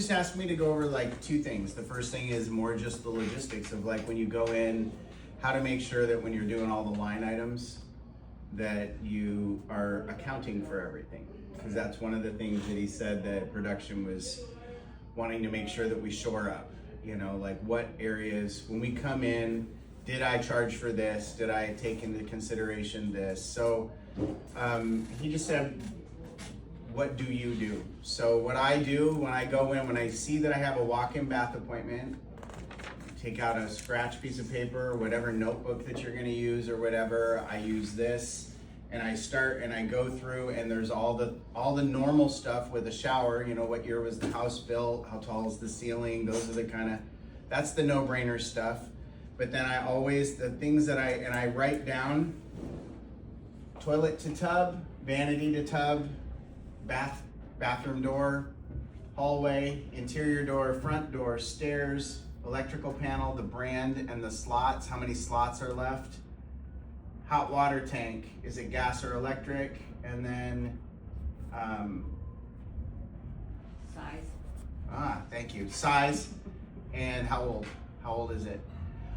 Just asked me to go over like two things. The first thing is more just the logistics of like when you go in, how to make sure that when you're doing all the line items that you are accounting for everything. Because that's one of the things that he said that production was wanting to make sure that we shore up. You know, like what areas, when we come in, did I charge for this? Did I take into consideration this? So he just said, what do you do? So what I do when I go in, when I see that I have a walk-in bath appointment, take out a scratch piece of paper, whatever notebook that you're gonna use or whatever, I use this, and I start and I go through, and there's all the normal stuff with a shower. You know, what year was the house built? How tall is the ceiling? Those are the that's the no-brainer stuff. But then I always, the things that I write down, toilet to tub, vanity to tub, bathroom door, hallway, interior door, front door, stairs, electrical panel, the brand and the slots, how many slots are left, hot water tank, is it gas or electric, and then size. Thank you, size, and how old is it.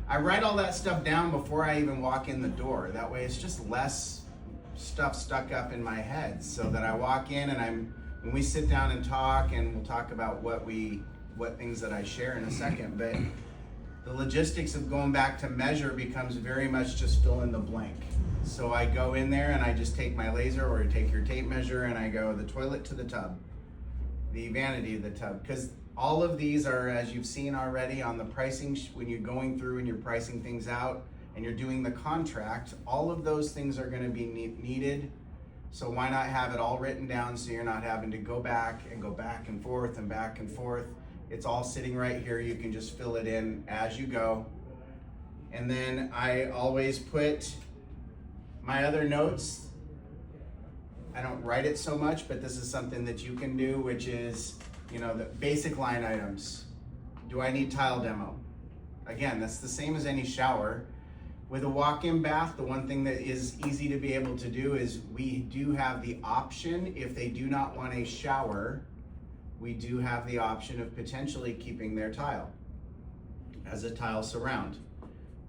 I write all that stuff down before I even walk in the door. That way it's just less stuff stuck up in my head, so that I walk in and when we sit down and talk, and we'll talk about what things that I share in a second, but the logistics of going back to measure becomes very much just fill in the blank. So I go in there and I just take my laser or take your tape measure and I go the toilet to the tub, the vanity of the tub, because all of these are, as you've seen already on the pricing, when you're going through and you're pricing things out and you're doing the contract, all of those things are gonna be needed. So why not have it all written down so you're not having to go back and forth and back and forth. It's all sitting right here. You can just fill it in as you go. And then I always put my other notes. I don't write it so much, but this is something that you can do, which is, you know, the basic line items. Do I need tile demo? Again, that's the same as any shower. With a walk-in bath, the one thing that is easy to be able to do is we do have the option, if they do not want a shower, we do have the option of potentially keeping their tile as a tile surround.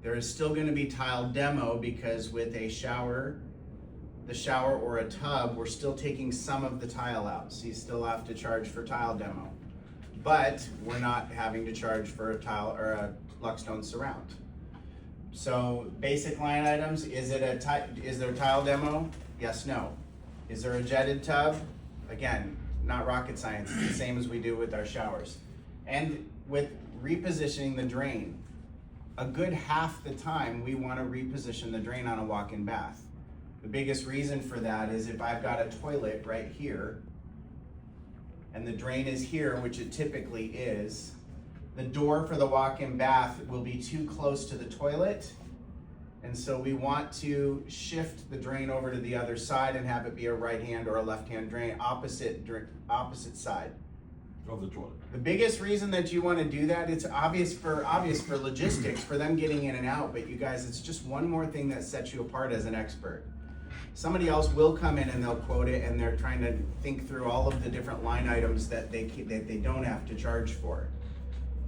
There is still going to be tile demo, because with a shower, the shower or a tub, we're still taking some of the tile out. So you still have to charge for tile demo, but we're not having to charge for a tile or a Luckstone surround. So basic line items, is there a tile demo? Yes, no. Is there a jetted tub? Again, not rocket science, it's the same as we do with our showers. And with repositioning the drain, a good half the time we want to reposition the drain on a walk-in bath. The biggest reason for that is if I've got a toilet right here and the drain is here, which it typically is, the door for the walk-in bath will be too close to the toilet, and so we want to shift the drain over to the other side and have it be a right-hand or a left-hand drain, opposite side of the toilet. The biggest reason that you want to do that, it's obvious for logistics, for them getting in and out, but you guys, it's just one more thing that sets you apart as an expert. Somebody else will come in and they'll quote it, and they're trying to think through all of the different line items that they don't have to charge for.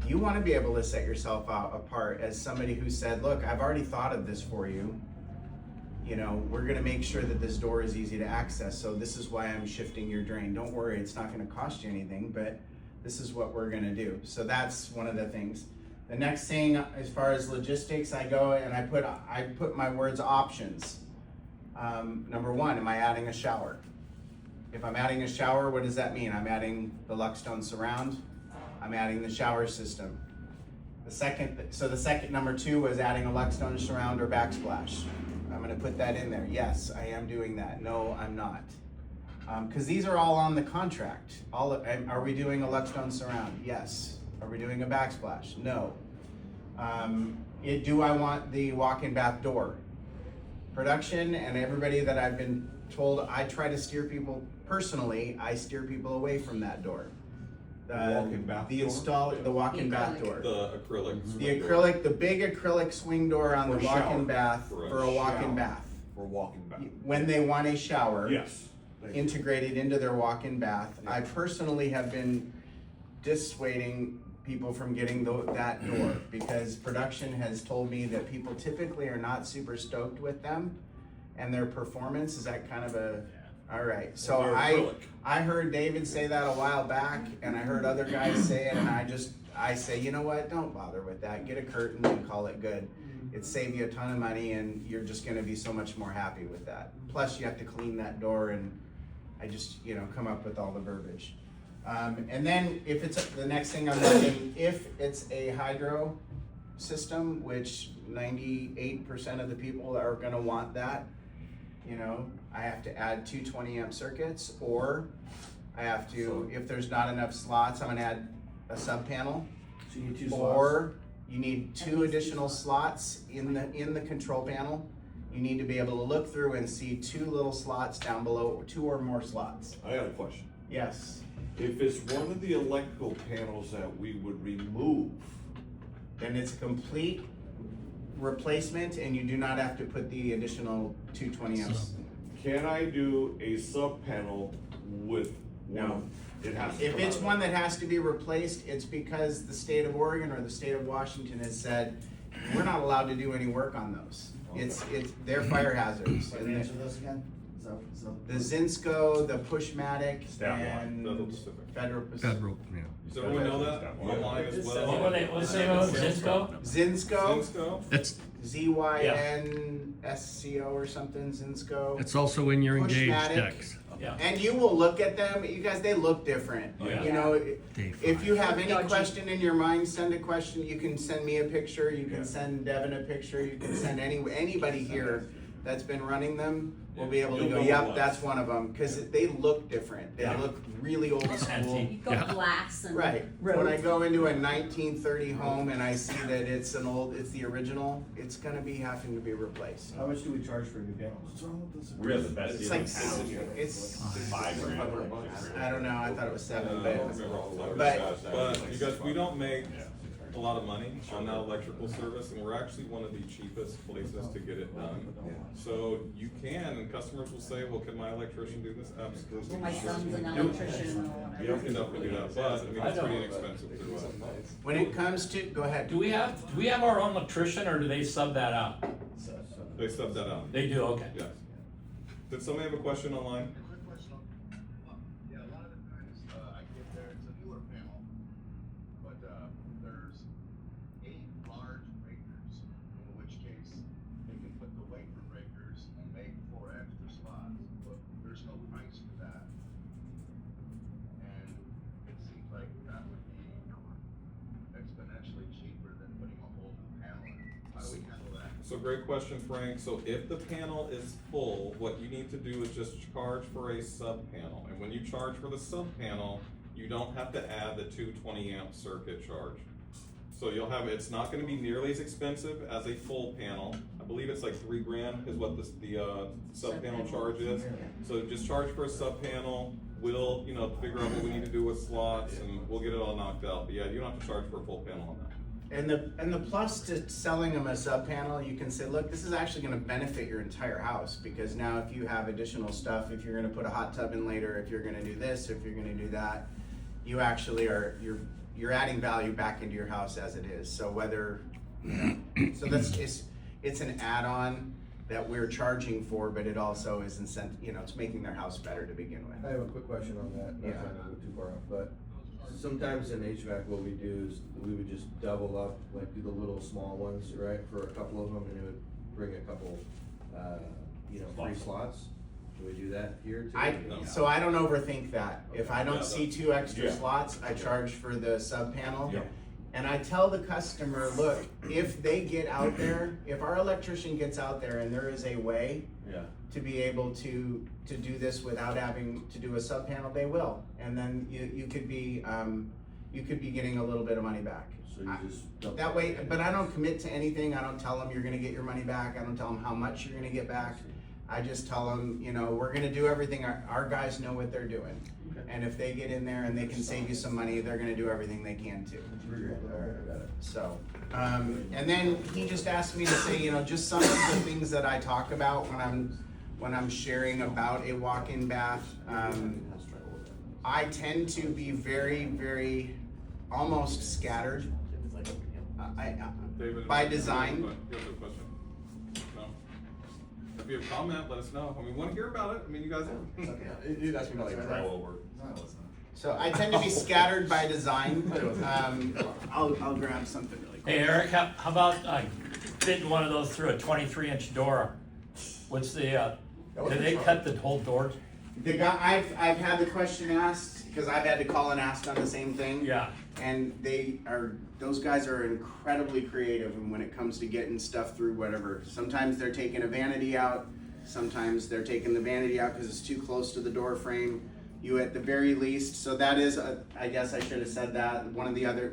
You want to be able to set yourself apart as somebody who said, look, I've already thought of this for you. You know, we're going to make sure that this door is easy to access. So this is why I'm shifting your drain. Don't worry, it's not going to cost you anything, but this is what we're going to do. So that's one of the things. The next thing, as far as logistics, I go and I put my words options. Number one, am I adding a shower? If I'm adding a shower, what does that mean? I'm adding the Luckstone surround. I'm adding the shower system. The second number two was adding a Luckstone surround or backsplash. I'm going to put that in there. Yes, I am doing that. No, I'm not. Because these are all on the contract. Are we doing a Luckstone surround? Yes. Are we doing a backsplash? No. Do I want the walk-in bath door? Production and everybody that I've been told, I try to steer people, personally, I steer people away from that door. Walk-in bath door? The walk-in bath door. The acrylic. The acrylic, the big acrylic swing door on the walk-in bath for a walk-in bath. For a walk-in bath. When they want a shower. Yes. Integrated into their walk-in bath. Yeah. I personally have been dissuading people from getting that door, because production has told me that people typically are not super stoked with them and their performance. Is that kind of a, all right. So They're acrylic. I heard David say that a while back, and I heard other guys say it, and I say, you know what, don't bother with that. Get a curtain and call it good. It save you a ton of money, and you're just gonna be so much more happy with that. Plus you have to clean that door, and I just, come up with all the verbiage. And then if it's, the next thing I'm looking, if it's a hydro system, which 98% of the people are gonna want that, I have to add 220 amp circuits, or I have to, if there's not enough slots, I'm gonna add a sub panel. So you need 2 slots. Or you need 2 additional slots in the control panel. You need to be able to look through and see 2 little slots down below, 2 or more slots. I got a question. Yes. If it's one of the electrical panels that we would remove, Then it's a complete replacement, and you do not have to put the additional 220 amps. can I do a sub panel with one? No. It has to If come it's out. one that has to be replaced, it's because the state of Oregon or the state of Washington has said, we're not allowed to do any work on those. They're fire hazards. Can you answer this again? So The Zinsco, the Pushmatic, Stat line, and Federal Pacific. Federal Pacific. Federal, yeah. Does everyone know that online as well? What's the name of it? Zinsco? Zinsco, Zinsco? It's, ZYNSCO or something, Zinsco. it's also in your engaged Pushmatic. decks. Yeah. And you will look at them, you guys, they look different. Yeah. If you have any question in your mind, send a question. You can send me a picture, you can send Devin a picture, you can send anybody here that's been running them. We'll be able to You'll go, know yep, what. that's one of them, because they look different. They Yeah. look really old school. Antique. You go Yeah. glass and. Right. When I go into a 1930 home and I see that it's the original, it's gonna be having to be replaced. how much do we charge for new panels? We have the best It's deal like, in town. it's, $5,000. I don't know, I thought it was 7, I don't but, remember all the letters. But- But you guys, we don't make a lot of money on that electrical service, and we're actually one of the cheapest places to get it done. So you can, and customers will say, well, can my electrician do this? Absolutely. Well, my son's an You- electrician. You don't end up to do that, but, I mean, it's pretty inexpensive to, when it comes to, go ahead. Do we have our own electrician, or do they sub that out? they sub that out. They do, okay. Yes. Did somebody have a question online? Yeah, a lot of the times, I get there, it's a newer panel, but, there's 8 large breakers, in which case they can put the wafer breakers and make 4 extra slots, but there's no price for that. And it seems like that would be exponentially cheaper than putting a whole new panel in. How do we handle that? So great question, Frank. So if the panel is full, what you need to do is just charge for a sub panel. And when you charge for the sub panel, you don't have to add the 220 amp circuit charge. So you'll have, it's not gonna be nearly as expensive as a full panel. I believe it's like $3,000 is what the sub panel charge is. So just charge for a sub panel. We'll, figure out what we need to do with slots, and we'll get it all knocked out. But yeah, you don't have to charge for a full panel on that. And the plus to selling them a sub panel, you can say, look, this is actually gonna benefit your entire house, because now if you have additional stuff, if you're gonna put a hot tub in later, if you're gonna do this, if you're gonna do that, you actually you're adding value back into your house as it is. So whether, so it's an add-on that we're charging for, but it also is it's making their house better to begin with. I have a quick question on that, not Yeah. trying to go too far off, but sometimes in HVAC, what we do is we would just double up, like do the little small ones, right, for a couple of them, and it would bring a couple, free slots. Do we do that here too? So I don't overthink that. If I Yeah, don't see 2 extra yeah. slots, I charge for the sub panel. Yeah. And I tell the customer, look, if they get out there, if our electrician gets out there and there is a way Yeah. to be able to do this without having to do a sub panel, they will. And then you could be getting a little bit of money back. So you just. double That way, it. but I don't commit to anything. I don't tell them you're gonna get your money back. I don't tell them how much you're gonna get back. I just tell them, we're gonna do everything. Our guys know what they're doing. Okay. And if they get in there and they can save you some money, they're gonna do everything they can too. Alright, I got it. So, and then he just asked me to say, just some of the things that I talk about when I'm sharing about a walk-in bath. I tend to be very, very almost scattered. David, By design. You have a question? No? If you have a comment, let us know. I mean, we want to hear about it. I mean, you guys. You asked me about like drywall work. So I tend to be scattered by design. I'll grab something really quick. Hey Eric, how about fitting one of those through a 23-inch door? What's the, do they cut the whole door? The guy, I've had the question asked, because I've had to call and ask on the same thing. Yeah. And those guys are incredibly creative when it comes to getting stuff through whatever. Sometimes they're taking a vanity out, sometimes they're taking the vanity out because it's too close to the door frame. You at the very least, so that is, I guess I should have said that, one of the other,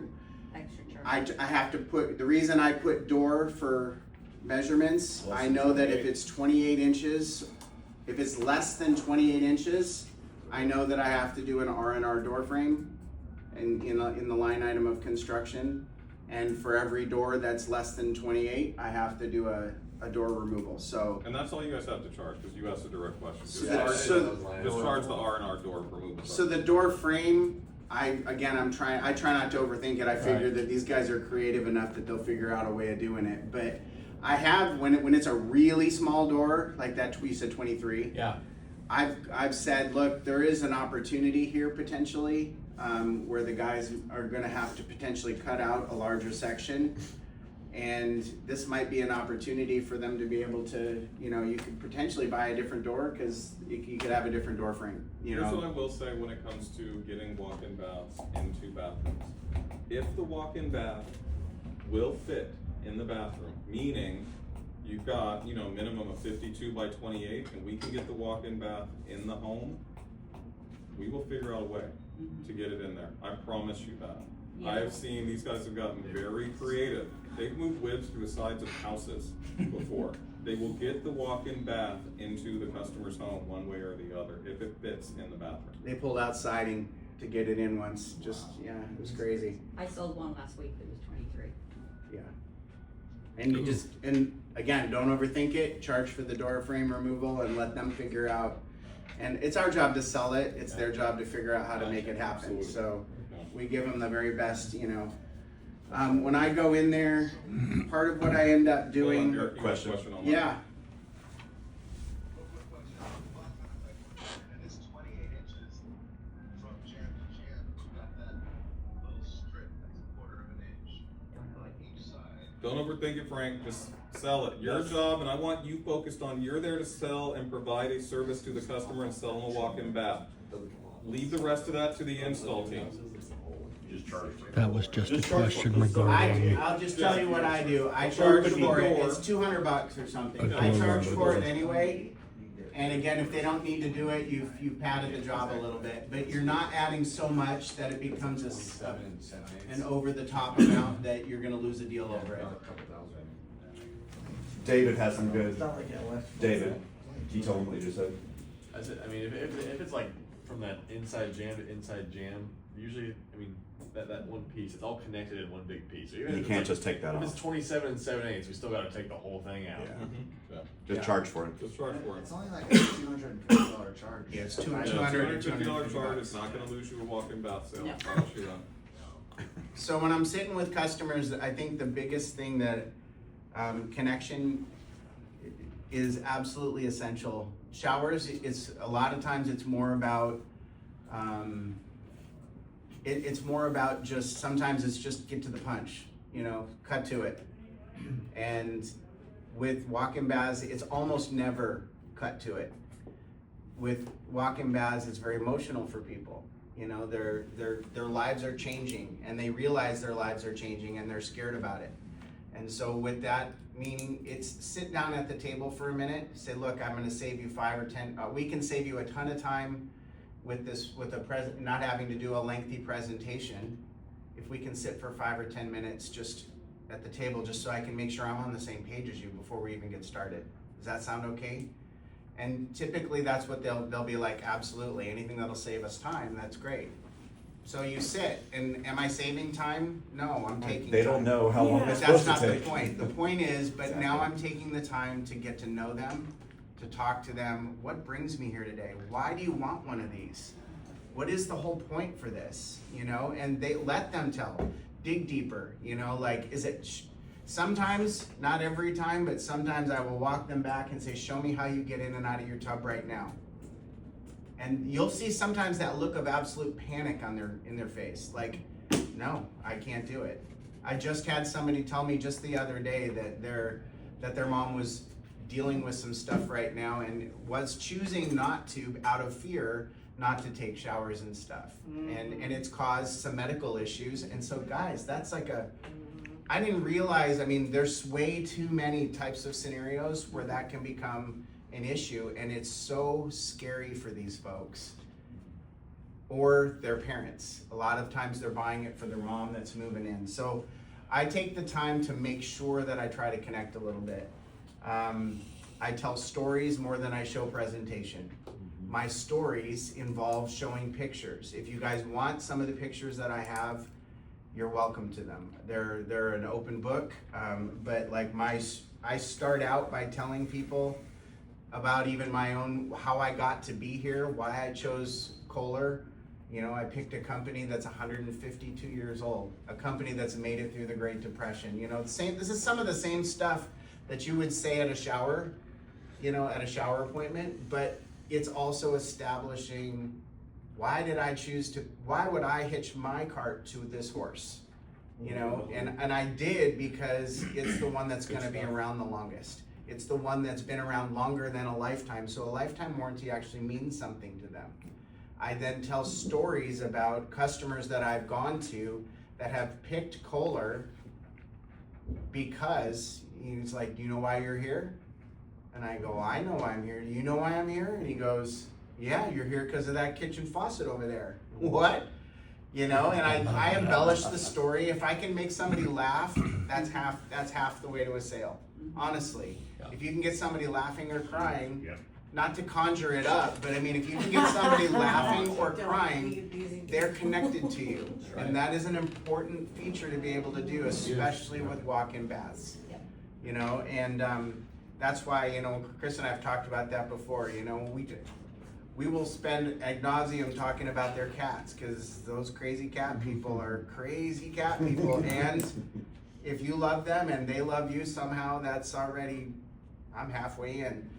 Extra charge. I have to put, the reason I put door for measurements, I know that if it's 28 inches, if it's less than 28 inches, I know that I have to do an R&R door frame in the line item of construction. And for every door that's less than 28, I have to do a door removal, so. And that's all you guys have to charge, because you asked a direct question. Just Yeah. charge, So- just charge the R&R door removal. So the door frame, I try not to overthink it. I figure that these guys are creative enough that they'll figure out a way of doing it. But I have, when it's a really small door, like that, you said 23. Yeah. I've said, look, there is an opportunity here potentially, where the guys are gonna have to potentially cut out a larger section. And this might be an opportunity for them to be able to, you could potentially buy a different door, cause you could have a different door frame, Here's what I will say when it comes to getting walk-in baths into bathrooms. If the walk-in bath will fit in the bathroom, meaning you've got, minimum of 52 by 28, and we can get the walk-in bath in the home, we will figure out a way to get it in there. I promise you that. I have seen, these guys have gotten very creative. They've moved WIBs through the sides of houses before. They will get the walk-in bath into the customer's home one way or the other, if it fits in the bathroom. They pulled out siding to get it in once, it was crazy, I sold one last week that was 23. yeah. And you and again, don't overthink it, charge for the door frame removal and let them figure out. And it's our job to sell it, it's their job to figure out how to make it happen, Absolutely. so we give them the very best, when I go in there, part of what I end up doing. Hold on, Eric, you got a question on that? Yeah, And it's 28 inches from jam to jam. You got that little strip that's a quarter of an inch on each side. Don't overthink it, Frank, just sell it. Your job, and I want you focused on, you're there to sell and provide a service to the customer and sell them a walk-in bath. Leave the rest of that to the install team. Just charge. That was just a question regarding. I'll just tell you what I do. I charge Open the for it. door. It's $200 or something. A I door charge open for it door. anyway. And again, if they don't need to do it, you've padded the job a little bit. But you're not adding so much that it becomes an over-the-top amount that you're gonna lose a deal over it. David has some good. David, can you tell him what you just said? I said, I mean, if it's like from that inside jam to inside jam, usually, I mean, that one piece, it's all connected in one big piece. So even You if it's can't like- just take that If it's off. 27 and 7/8, we still gotta take the whole thing out. Yeah. Yeah. Just Yeah. charge for it. Just charge for it. It's only like a $250 charge. Yeah, it's Yeah, $200 to $250 charge, $250. it's not gonna lose you a walk-in bath sale, No. I promise you that. So when I'm sitting with customers, I think the biggest thing that connection is absolutely essential. Showers, it's a lot of times it's more about it's more about just sometimes it's just get to the punch, cut to it. And with walk-in baths, it's almost never cut to it. With walk-in baths, it's very emotional for people. Their lives are changing and they realize their lives are changing and they're scared about it. And so with that meaning, it's sit down at the table for a minute, say, look, I'm gonna save you 5 or 10, we can save you a ton of time with not having to do a lengthy presentation. If we can sit for 5 or 10 minutes just at the table, just so I can make sure I'm on the same page as you before we even get started. Does that sound okay? And typically that's what they'll be like, absolutely, anything that'll save us time, that's great. So you sit, and am I saving time? No, I'm taking time. They don't know how long But it's that's supposed to not the take. point. The point is, but now I'm taking the time to get to know them, to talk to them. What brings me here today? Why do you want one of these? what is the whole point for this? You know, and they let them tell, dig deeper, you know, like, is it, sometimes, not every time, but sometimes I will walk them back and say, show me how you get in and out of your tub right now. And you'll see sometimes that look of absolute panic in their face, like, no, I can't do it. I just had somebody tell me just the other day that their mom was dealing with some stuff right now and was choosing not to, out of fear, not to take showers and stuff. And it's caused some medical issues. And so guys, that's like I didn't realize, I mean, there's way too many types of scenarios where that can become an issue, and it's so scary for these folks or their parents. A lot of times they're buying it for their mom that's moving in. So I take the time to make sure that I try to connect a little bit. I tell stories more than I show presentation. My stories involve showing pictures. If you guys want some of the pictures that I have, you're welcome to them. They're an open book, but like I start out by telling people about even my own, how I got to be here, why I chose Kohler. You know, I picked a company that's 152 years old, a company that's made it through the Great Depression. You know, this is some of the same stuff that you would say at a shower, you know, at a shower appointment, but it's also establishing, why would I hitch my cart to this horse? You know, and I did because it's the one that's gonna be around the longest. It's the one that's been around longer than a lifetime, so a lifetime warranty actually means something to them. I then tell stories about customers that I've gone to that have picked Kohler because he's like, do you know why you're here? And I go, I know why I'm here. Do you know why I'm here? And he goes, yeah, you're here because of that kitchen faucet over there. What? You know, and I embellish the story. If I can make somebody laugh, that's half the way to a sale. Honestly, if you can get somebody laughing or crying, not to conjure it up, but I mean, if you can get somebody laughing or crying, they're connected to you. And that is an important feature to be able to do, especially with walk-in baths. You know, and that's why, you know, Chris and I have talked about that before. You know, we will spend ad nauseum talking about their cats, because those crazy cat people are crazy cat people. And if you love them and they love you somehow, that's already, I'm halfway in.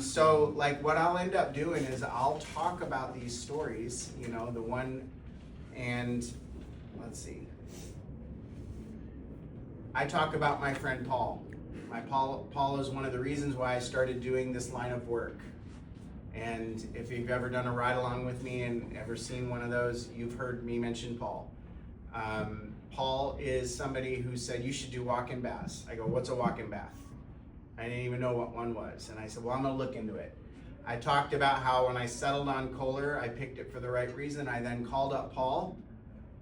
So like what I'll end up doing is I'll talk about these stories, you know, the one, and let's see. I talk about my friend Paul. Paul is one of the reasons why I started doing this line of work. And if you've ever done a ride along with me and ever seen one of those, you've heard me mention Paul. Paul is somebody who said, you should do walk-in baths. I go, what's a walk-in bath? I didn't even know what one was. And I said, well, I'm gonna look into it. I talked about how when I settled on Kohler, I picked it for the right reason. I then called up Paul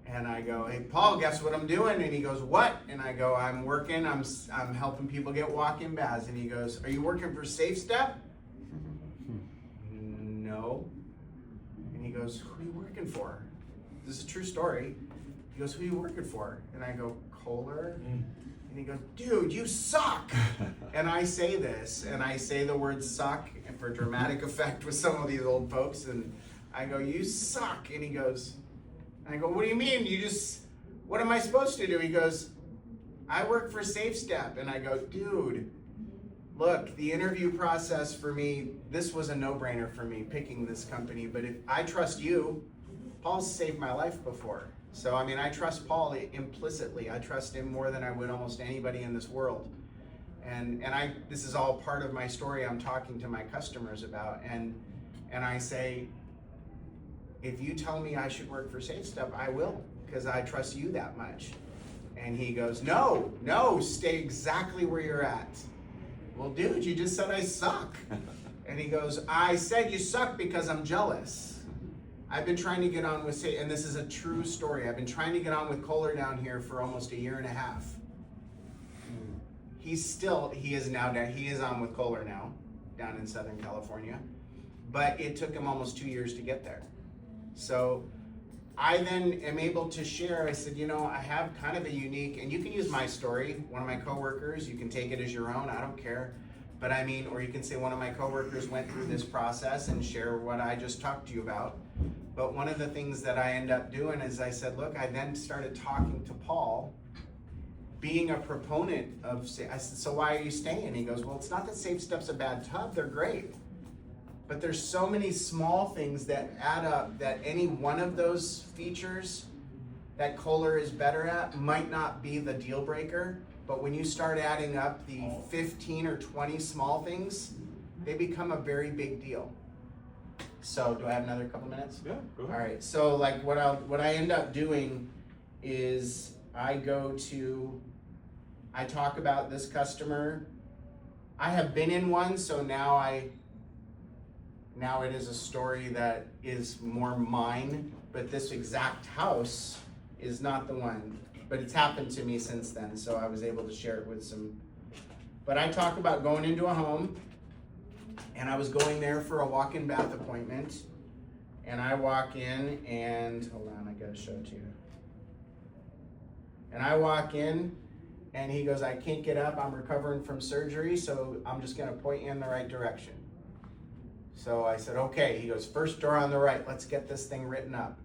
and I go, hey, Paul, guess what I'm doing? And he goes, what? And I go, I'm working, I'm helping people get walk-in baths. And he goes, are you working for Safe Step? No. And he goes, who are you working for? This is a true story. He goes, who are you working for? And I go, Kohler? And he goes, dude, you suck. And I say this, and I say the word suck for dramatic effect with some of these old folks, and I go, you suck. And he goes, and I go, what do you mean? What am I supposed to do? He goes, I work for Safe Step. And I go, dude, look, the interview process for me, this was a no-brainer for me, picking this company, but if I trust you, Paul's saved my life before. So, I mean, I trust Paul implicitly. I trust him more than I would almost anybody in this world. And this is all part of my story I'm talking to my customers about. And I say, if you tell me I should work for Safe Step, I will, because I trust you that much. And he goes, no, stay exactly where you're at. Well, dude, you just said I suck. And he goes, I said you suck because I'm jealous. I've been trying to get on with, and this is a true story, I've been trying to get on with Kohler down here for almost a year and a half. He is on with Kohler now, down in Southern California. But it took him almost 2 years to get there. So I then am able to share, I said, you know, I have kind of a unique, and you can use my story, one of my coworkers, you can take it as your own, I don't care. But I mean, or you can say one of my coworkers went through this process and share what I just talked to you about. But one of the things that I end up doing is I said, look, I then started talking to Paul, being a proponent of, I said, so why are you staying? He goes, well, it's not that Safe Step's a bad tub, they're great. But there's so many small things that add up that any one of those features that Kohler is better at might not be the deal breaker. But when you start adding up the 15 or 20 small things, they become a very big deal. So do I have another couple minutes? Yeah, go ahead. All right, so like what I end up doing is I talk about this customer. I have been in one, so now it is a story that is more mine, but this exact house is not the one. But it's happened to me since then, so I was able to share it with some. But I talk about going into a home, and I was going there for a walk-in bath appointment, and I walk in, and hold on, I gotta show it to you. And I walk in, and he goes, I can't get up, I'm recovering from surgery, so I'm just gonna point you in the right direction. So I said, okay. He goes, first door on the right, let's get this thing written up.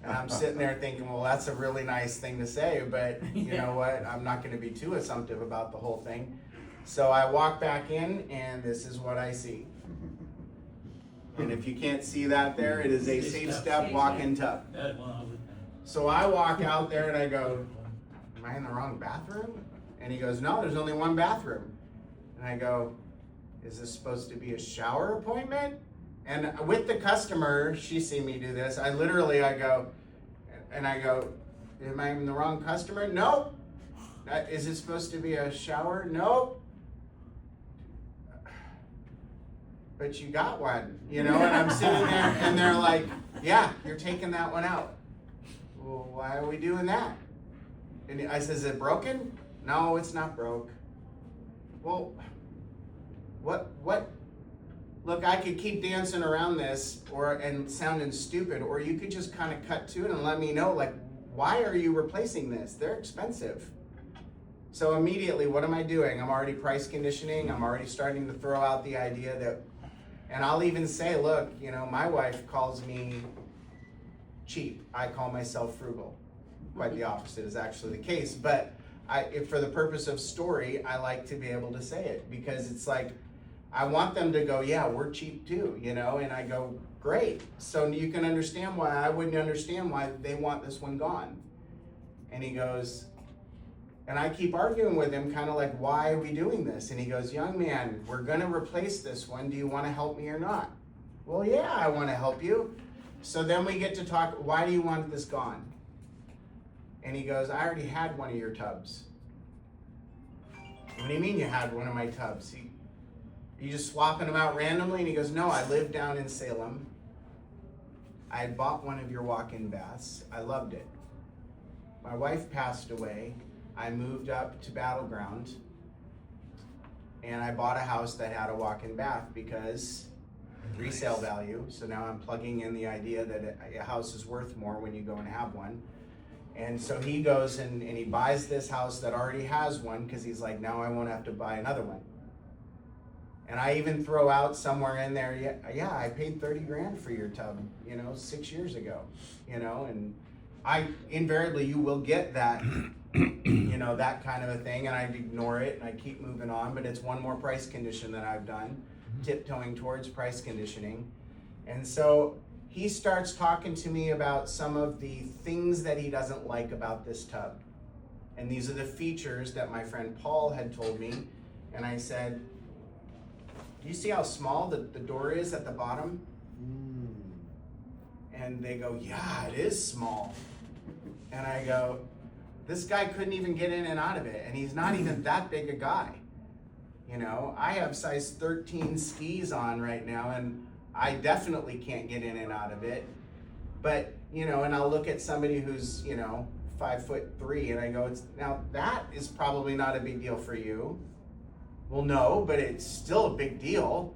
And I'm sitting there thinking, well, that's a really nice thing to say, but you know what? I'm not going to be too assumptive about the whole thing. So I walk back in, and this is what I see. And if you can't see that there, it is a Safe Step walk-in tub. So I walk out there and I go, am I in the wrong bathroom? And he goes, no, there's only one bathroom. And I go, is this supposed to be a shower appointment? And with the customer, she's seen me do this. I go, am I in the wrong customer? Nope. Is it supposed to be a shower? Nope. But you got one, and I'm sitting there and they're like, yeah, you're taking that one out. Well, why are we doing that? And I said, is it broken? No, it's not broke. Well, what? Look, I could keep dancing around this and sounding stupid, or you could just kind of cut to it and let me know, like, why are you replacing this? They're expensive. So immediately, what am I doing? I'm already price conditioning. I'm already starting to throw out the idea that, and I'll even say, look, my wife calls me cheap. I call myself frugal. Quite the opposite is actually the case. But if for the purpose of story, I like to be able to say it, because it's like, I want them to go, yeah, we're cheap too, and I go, great. So you can understand why I wouldn't understand why they want this one gone. And he goes, and I keep arguing with him, kind of like, why are we doing this? And he goes, young man, we're gonna replace this one. Do you wanna help me or not? Well, yeah, I wanna help you. So then we get to talk, why do you want this gone? And he goes, I already had one of your tubs. What do you mean you had one of my tubs? You just swapping them out randomly? And he goes, no, I live down in Salem. I had bought one of your walk-in baths. I loved it. My wife passed away. I moved up to Battleground, and I bought a house that had a walk-in bath because resale value. So now I'm plugging in the idea that a house is worth more when you go and have one. And so he goes and he buys this house that already has one, because he's like, now I won't have to buy another one. And I even throw out somewhere in there, yeah, I paid 30 grand for your tub, 6 years ago, and I invariably, you will get that, that kind of a thing, and I ignore it and I keep moving on, but it's one more price condition that I've done, tiptoeing towards price conditioning. And so he starts talking to me about some of the things that he doesn't like about this tub. And these are the features that my friend Paul had told me, and I said, do you see how small the door is at the bottom? And they go, yeah, it is small. And I go, this guy couldn't even get in and out of it, and he's not even that big a guy. I have size 13 skis on right now, and I definitely can't get in and out of it. But, and I'll look at somebody who's, 5'3", and I go, now that is probably not a big deal for you. Well, no, but it's still a big deal.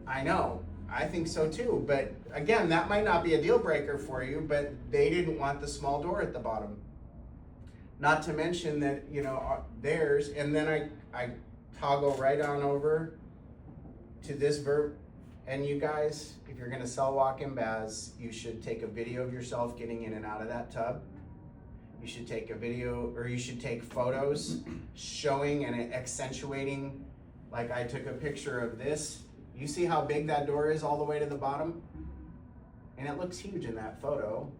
I know, I think so too. But again, that might not be a deal breaker for you, but they didn't want the small door at the bottom. Not to mention that, theirs, and then I toggle right on over to this verb. And you guys, if you're gonna sell walk-in baths, you should take a video of yourself getting in and out of that tub. You should take a video, or you should take photos showing and accentuating, like I took a picture of this. You see how big that door is all the way to the bottom? And it looks huge in that photo.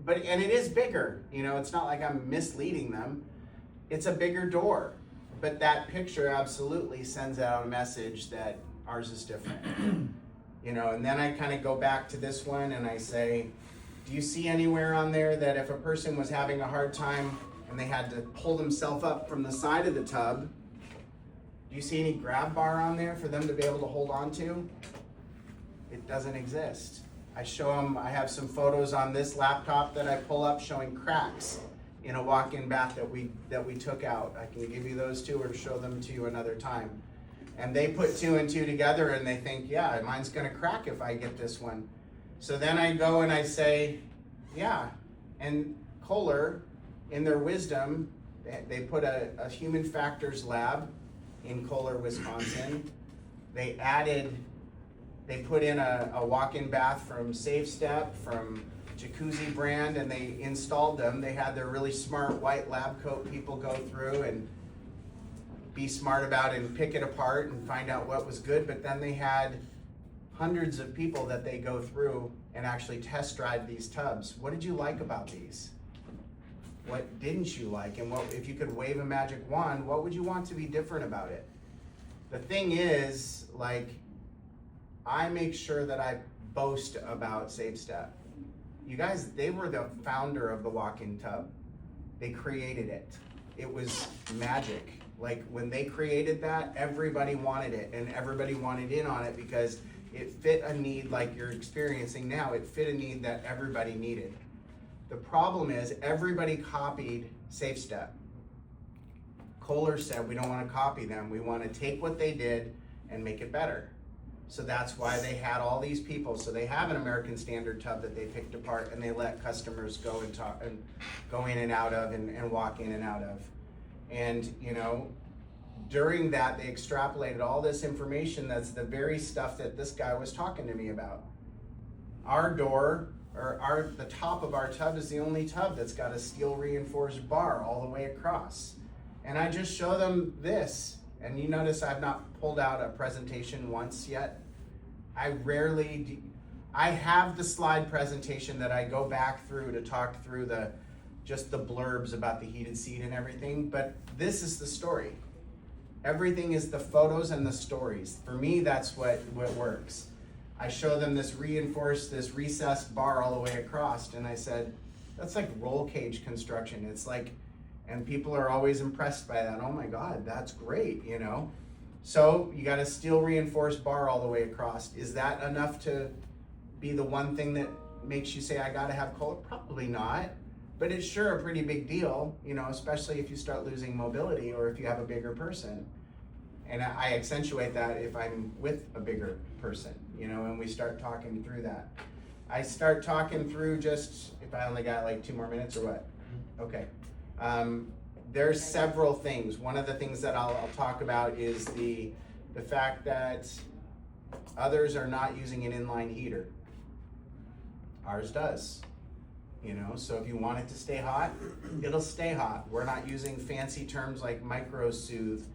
And it is bigger, you know, it's not like I'm misleading them. It's a bigger door. But that picture absolutely sends out a message that ours is different. You know, and then I kind of go back to this one and I say, do you see anywhere on there that if a person was having a hard time and they had to pull themselves up from the side of the tub, do you see any grab bar on there for them to be able to hold on to? It doesn't exist. I show them, I have some photos on this laptop that I pull up showing cracks in a walk-in bath that we took out. I can give you those two or show them to you another time. And they put 2 and 2 together and they think, yeah, mine's gonna crack if I get this one. So then I go and I say, yeah. And Kohler, in their wisdom, they put a human factors lab in Kohler, Wisconsin. They put in a walk-in bath from Safe Step, from Jacuzzi brand, and they installed them. They had their really smart white lab coat people go through and be smart about it and pick it apart and find out what was good. But then they had hundreds of people that they go through and actually test drive these tubs. What did you like about these? What didn't you like? And what, if you could wave a magic wand, what would you want to be different about it? The thing is, like, I make sure that I boast about Safe Step. You guys, they were the founder of the walk-in tub. They created it. It was magic. Like, when they created that, everybody wanted it and everybody wanted in on it because it fit a need like you're experiencing now. It fit a need that everybody needed. The problem is everybody copied Safe Step. Kohler said, we don't want to copy them. We want to take what they did and make it better. So that's why they had all these people. So they have an American Standard tub that they picked apart and they let customers go and talk and go in and out of and walk in and out of. And, you know, during that, they extrapolated all this information that's the very stuff that this guy was talking to me about. Our door, or the top of our tub is the only tub that's got a steel reinforced bar all the way across. And I just show them this. And you notice I've not pulled out a presentation once yet. I have the slide presentation that I go back through to talk through just the blurbs about the heated seat and everything, but this is the story. Everything is the photos and the stories. For me, that's what works. I show them this reinforced, this recessed bar all the way across, and I said, that's like roll cage construction. It's like, and people are always impressed by that. Oh my God, that's great, you know? So you got a steel reinforced bar all the way across. Is that enough to be the one thing that makes you say, I gotta have Kohler? Probably not, but it's sure a pretty big deal, you know, especially if you start losing mobility or if you have a bigger person. And I accentuate that if I'm with a bigger person, you know, and we start talking through that. I start talking through just, if I only got like 2 more minutes or what? Okay. There's several things. One of the things that I'll talk about is the fact that others are not using an inline heater. Ours does. You know, so if you want it to stay hot, it'll stay hot. We're not using fancy terms like micro soothe,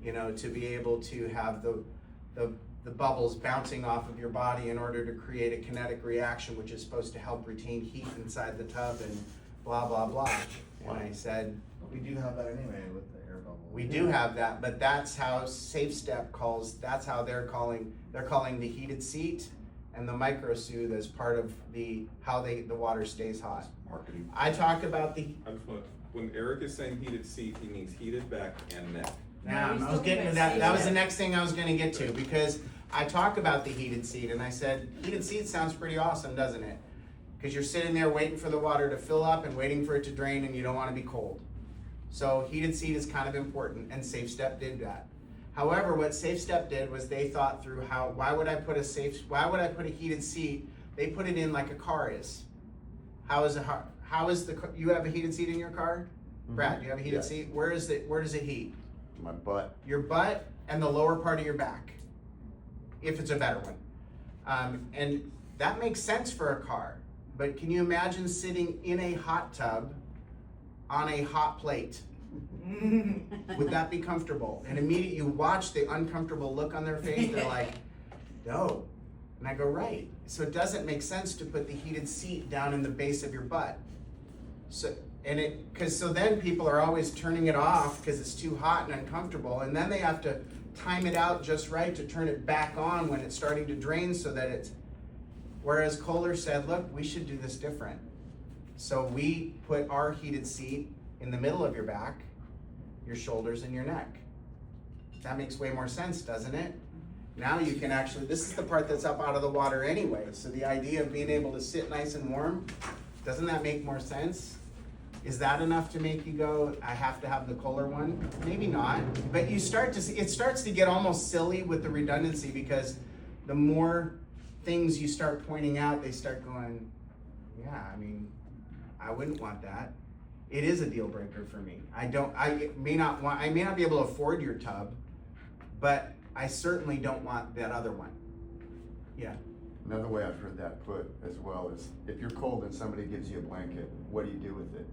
you know, to be able to have the bubbles bouncing off of your body in order to create a kinetic reaction, which is supposed to help retain heat inside the tub and blah, blah, blah. And I said, We do have that anyway with the air bubble. we do have that, but that's how Safe Step calls, that's how they're calling the heated seat and the micro soothe as part of how the water stays hot. Marketing. I talk about When Eric is saying heated seat, he means heated back and neck. Now, No, I was he's getting to talking that. about That was the Safe next thing I was going to get to, because I talk about the heated seat and I said, heated seat sounds pretty awesome, doesn't it? Because you're sitting there waiting for the water to fill up and waiting for it to drain and you don't want to be cold. So heated seat is kind of important, and Safe Step did that. However, what Safe Step did was they thought through why would I put a heated seat? They put it in like a car is. You have a heated seat in your car? Brad, do you have a heated Yes. seat? Where does it heat? My butt. Your butt and the lower part of your back, if it's a better one. And that makes sense for a car, but can you imagine sitting in a hot tub on a hot plate? Would that be comfortable? And immediately you watch the uncomfortable look on their face, they're like, no. And I go, right. So it doesn't make sense to put the heated seat down in the base of your butt. So then people are always turning it off because it's too hot and uncomfortable, and then they have to time it out just right to turn it back on when it's starting to drain so that it's, whereas Kohler said, look, we should do this different. So we put our heated seat in the middle of your back, your shoulders, and your neck. That makes way more sense, doesn't it? Now you can actually, this is the part that's up out of the water anyway, so the idea of being able to sit nice and warm, doesn't that make more sense? Is that enough to make you go, I have to have the Kohler one? Maybe not, but you start to see, it starts to get almost silly with the redundancy, because the more things you start pointing out, they start going, yeah, I mean, I wouldn't want that. It is a deal breaker for me. I may not be able to afford your tub, but I certainly don't want that other one. Yeah. Another way I've heard that put as well is, if you're cold and somebody gives you a blanket, what do you do with it?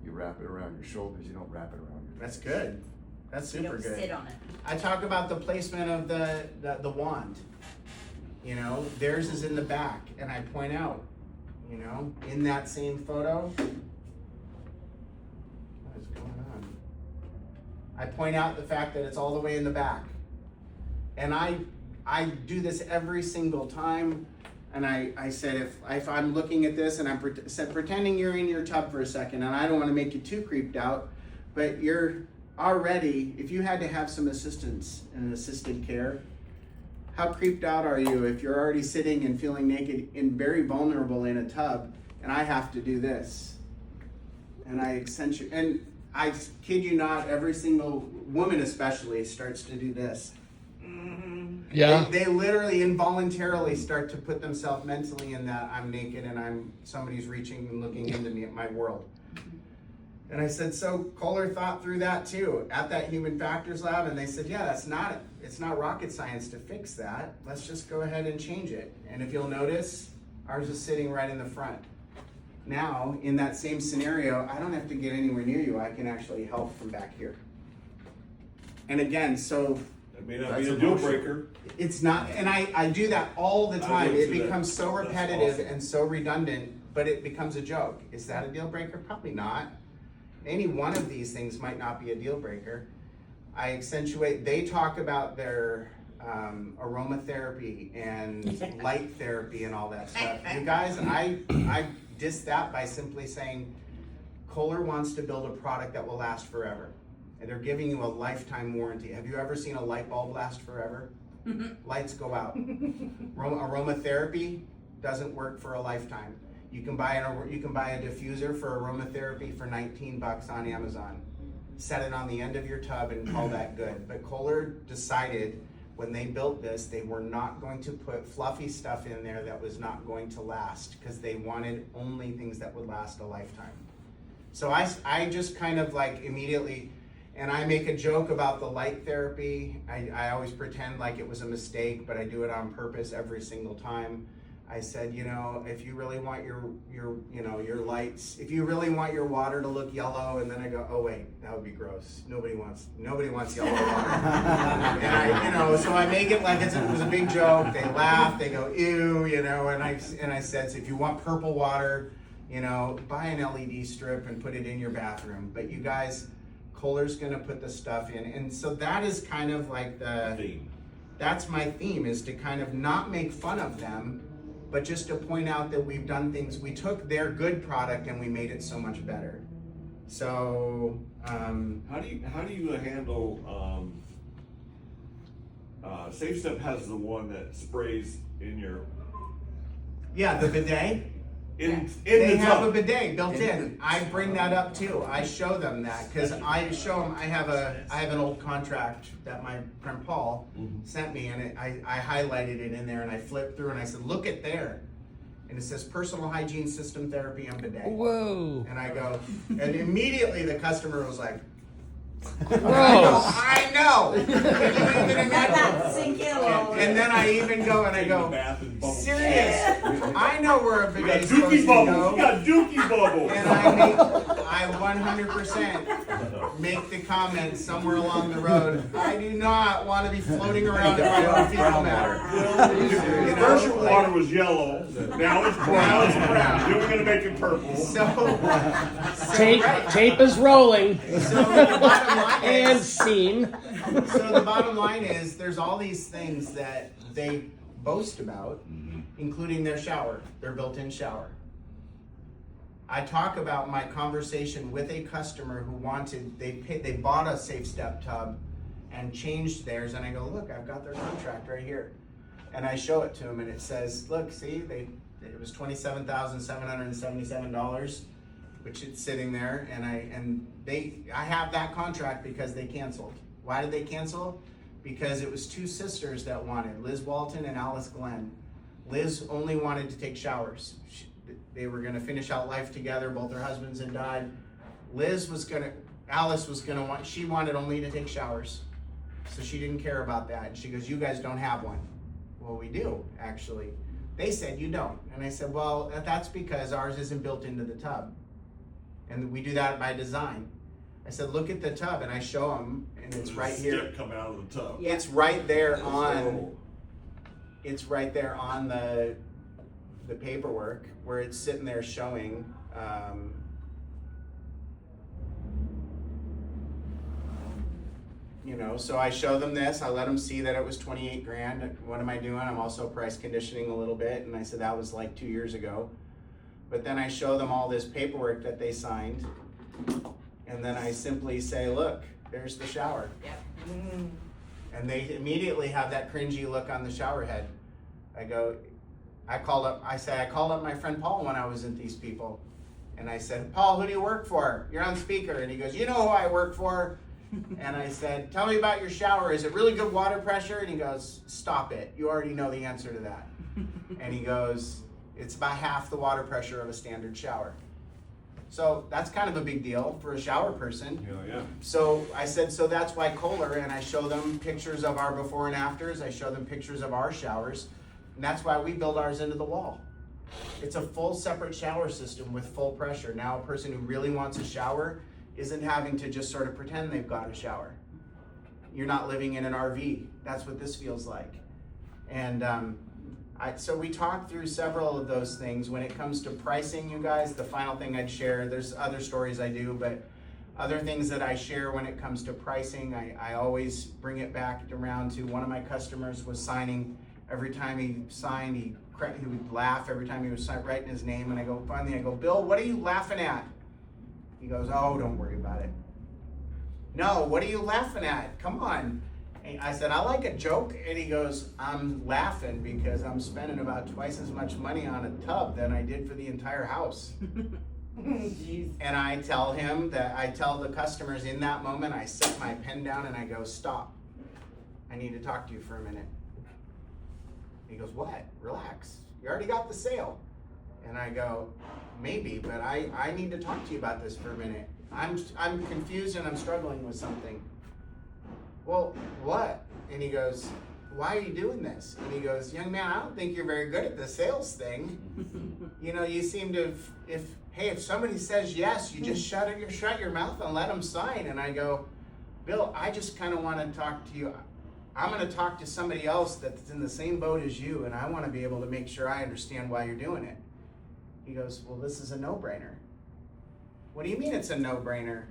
You wrap it around your shoulders, you don't wrap it around your That's good. That's You super don't good. sit on it. I talk about the placement of the wand. You know, theirs is in the back, and I point out, you know, in that same photo, what is going on? I point out the fact that it's all the way in the back. And I do this every single time, and I said, if I'm looking at this and I'm pretending you're in your tub for a second, and I don't want to make you too creeped out, but you're already, if you had to have some assistance and assisted care, how creeped out are you if you're already sitting and feeling naked and very vulnerable in a tub, and I have to do this? And I accentuate, and I kid you not, every single woman especially starts to do this. Yeah. They literally involuntarily start to put themselves mentally in that I'm naked and somebody's reaching and looking into me at my world. And I said, so Kohler thought through that too at that human factors lab, and they said, yeah, it's not rocket science to fix that. Let's just go ahead and change it. And if you'll notice, ours is sitting right in the front. Now, in that same scenario, I don't have to get anywhere near you. I can actually help from back here. And again, so It may not be a deal breaker. it's not, and I do that all the I time. do It too. becomes so That's repetitive awesome. and so redundant, but it becomes a joke. Is that a deal breaker? Probably not. Any one of these things might not be a deal breaker. I accentuate, they talk about their aromatherapy and light therapy and all that stuff. You guys, I diss that by simply saying, Kohler wants to build a product that will last forever. And they're giving you a lifetime warranty. Have you ever seen a light bulb last forever? Lights go out. Aromatherapy doesn't work for a lifetime. You can buy a diffuser for aromatherapy for $19 on Amazon. Set it on the end of your tub and call that good. But Kohler decided when they built this, they were not going to put fluffy stuff in there that was not going to last, because they wanted only things that would last a lifetime. So I just kind of like immediately, and I make a joke about the light therapy. I always pretend like it was a mistake, but I do it on purpose every single time. I said, you know, if you really want your lights, if you really want your water to look yellow, and then I go, oh wait, that would be gross. Nobody wants yellow water. And so I make it like it was a big joke. They laugh, they go, ew, and I said, so if you want purple water, buy an LED strip and put it in your bathroom. But you guys, Kohler's gonna put the stuff in. And so that is kind of like that's my theme, is to kind of not make fun of them, but just to point out that we've done things, we took their good product and we made it so much better. So, How do you handle, Safe Step has the one that sprays in your, yeah, the bidet. in They the have a tub. bidet built in. I bring that up too. I show them that, because I show them, I have an old contract that my friend Paul sent me, and I highlighted it in there, and I flipped through and I said, look at there. And it says personal hygiene system therapy and bidet. Whoa. And I go, and immediately the customer was like, I know. Can you even Let that imagine? sink in a little And then I even go and I go, Bath and bubble. serious. I know where a You got baby's supposed dookie to bubbles, go. you got dookie bubbles. And I 100% make the comment somewhere along the road, I do not want to be floating around in my own fecal matter. You know, First your like- water was yellow, now it's brown, then we're gonna make it purple. So Tape, right. tape is rolling. So the bottom line And is, scene. so the bottom line is, there's all these things that they boast about, including their shower, their built-in shower. I talk about my conversation with a customer who wanted, they bought a Safe Step tub and changed theirs, and I go, look, I've got their contract right here. And I show it to them, and it says, look, see, it was $27,777, which it's sitting there, and I have that contract because they canceled. Why did they cancel? Because it was two sisters that wanted, Liz Walton and Alice Glenn. Liz only wanted to take showers. They were gonna finish out life together, both their husbands had died. Alice was gonna want, she wanted only to take showers. So she didn't care about that. And she goes, you guys don't have one. Well, we do, actually. They said, you don't. And I said, well, that's because ours isn't built into the tub. And we do that by design. I said, look at the tub, and I show them, and it's right here. Skip coming out of the tub. It's right there on, So, it's right there on the paperwork where it's sitting there showing, you know, so I show them this, I let them see that it was 28 grand. What am I doing? I'm also price conditioning a little bit, and I said that was like 2 years ago. But then I show them all this paperwork that they signed, and then I simply say, look, there's the shower. Yep. And they immediately have that cringy look on the shower head. I called up my friend Paul when I was at these people. And I said, Paul, who do you work for? You're on speaker. And he goes, you know who I work for? And I said, tell me about your shower. Is it really good water pressure? And he goes, stop it. You already know the answer to that. And he goes, it's about half the water pressure of a standard shower. So that's kind of a big deal for a shower person. yeah. So I said, so that's why Kohler, and I show them pictures of our before and afters. I show them pictures of our showers. And that's why we build ours into the wall. It's a full separate shower system with full pressure. Now a person who really wants a shower isn't having to just sort of pretend they've got a shower. You're not living in an RV. That's what this feels like. And so we talked through several of those things. When it comes to pricing, you guys, the final thing I'd share, there's other stories I do, but other things that I share when it comes to pricing, I always bring it back around to one of my customers was signing. Every time he signed, he would laugh every time he was writing his name, and I go, Bill, what are you laughing at? He goes, oh, don't worry about it. No, what are you laughing at? Come on. And I said, I like a joke. And he goes, I'm laughing because I'm spending about twice as much money on a tub than I did for the entire house. And I tell him that, I tell the customers in that moment, I set my pen down and I go, stop. I need to talk to you for a minute. He goes, what? Relax. You already got the sale. And I go, maybe, but I need to talk to you about this for a minute. I'm confused and I'm struggling with something. Well, what? And he goes, why are you doing this? And he goes, young man, I don't think you're very good at the sales thing. You know, you seem to, if somebody says yes, you just shut your mouth and let them sign. And I go, Bill, I just kind of want to talk to you. I'm going to talk to somebody else that's in the same boat as you, and I want to be able to make sure I understand why you're doing it. He goes, well, this is a no-brainer. What do you mean it's a no-brainer?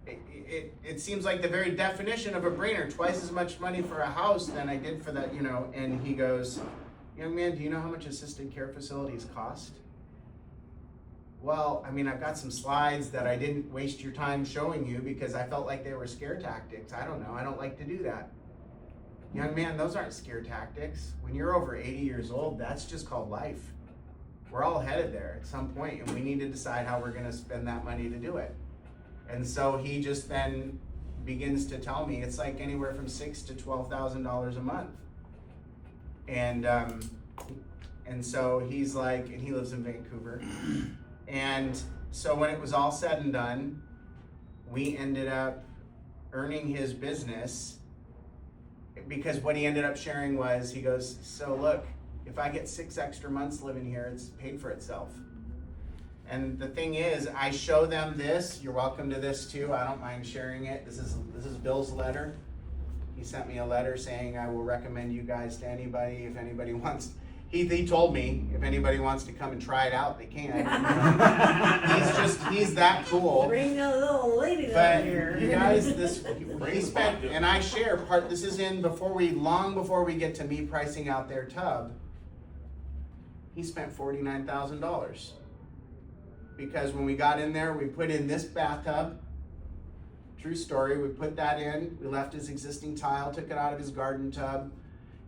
It seems like the very definition of a brainer, twice as much money for a house than I did for that, you know. And he goes, young man, do you know how much assisted care facilities cost? Well, I mean, I've got some slides that I didn't waste your time showing you because I felt like they were scare tactics. I don't know, I don't like to do that. Young man, those aren't scare tactics. When you're over 80 years old, that's just called life. We're all headed there at some point, and we need to decide how we're gonna spend that money to do it. And so he just then begins to tell me it's like anywhere from $6,000 to $12,000 a month. And so he's like, and he lives in Vancouver. And so when it was all said and done, we ended up earning his business, because what he ended up sharing was, he goes, so look, if I get 6 extra months living here, it's paid for itself. And the thing is, I show them this. You're welcome to this too. I don't mind sharing it. This is Bill's letter. He sent me a letter saying, I will recommend you guys to anybody if anybody wants. He told me if anybody wants to come and try it out, they can. He's that cool. Bring a little lady But down here. you guys, he spent, and I share part. This is in long before we get to me pricing out their tub. He spent $49,000 because when we got in there, we put in this bathtub. True story. We put that in. We left his existing tile, took it out of his garden tub.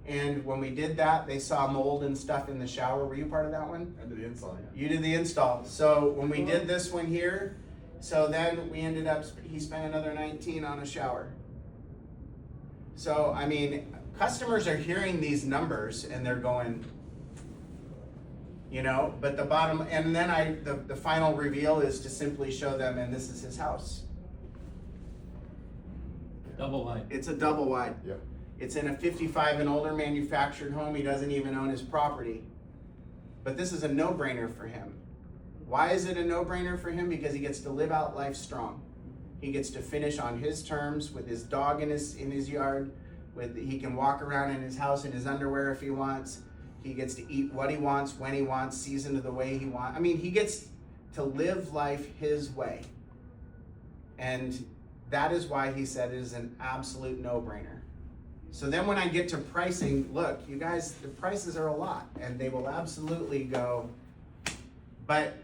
And when we did that, they saw mold and stuff in the shower. Were you part of that one? I did the install, yeah. You did the install. So when we did this one here, so then we ended up, he spent another 19 on a shower. So, I mean, customers are hearing these numbers and they're going, you know, but the bottom, and then the final reveal is to simply show them, and this is his house. Double wide. It's a double wide. Yep. It's in a 55 and older manufactured home. He doesn't even own his property. But this is a no-brainer for him. Why is it a no-brainer for him? Because he gets to live out life strong. He gets to finish on his terms with his dog in his yard. He can walk around in his house in his underwear if he wants. He gets to eat what he wants, when he wants, seasoned the way he wants. I mean, he gets to live life his way. And that is why he said it is an absolute no-brainer. So then when I get to pricing, look, you guys, the prices are a lot, and they will absolutely go, but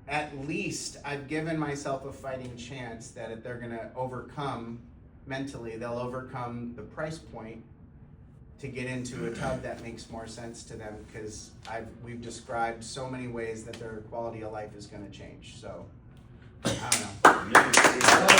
at least I've given myself a fighting chance that if they're gonna overcome mentally, they'll overcome the price point to get into a tub that makes more sense to them, because we've described so many ways that their quality of life is gonna change. So, I don't know.